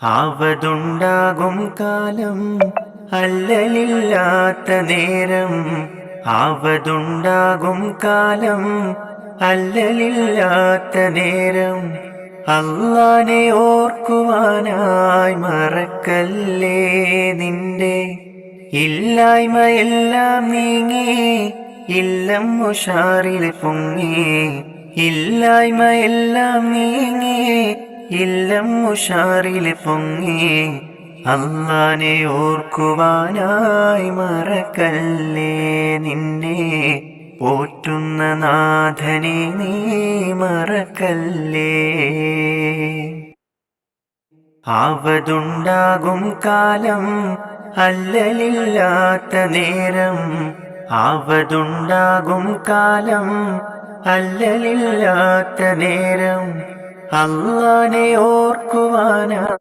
ആവതുണ്ടാകും കാലം അല്ലലില്ലാത്ത നേരം. ആവതുണ്ടാകും കാലം അല്ലലില്ലാത്ത നേരം. അല്ലാനെ ഓർക്കുവാനായി മറക്കല്ലേ നിന്റെ ഇല്ലായ്മയെല്ലാം നീങ്ങി ഇല്ലം ഉഷാറിൽ പൊങ്ങി. ഇല്ലായ്മയെല്ലാം നീങ്ങി ഇല്ലം ഉഷാറിൽ പൊങ്ങി. അല്ലാനെ ഓർക്കുവാനായി മറക്കല്ലേ നിന്നെ പോറ്റുന്ന നാഥനെ നീ മറക്കല്ലേ. ആവതുണ്ടാകും കാലം അല്ലലില്ലാത്ത നേരം. ആവതുണ്ടാകും കാലം അല്ലലില്ലാത്ത നേരം. അല്ലാനെ ഓർക്കുവാനാ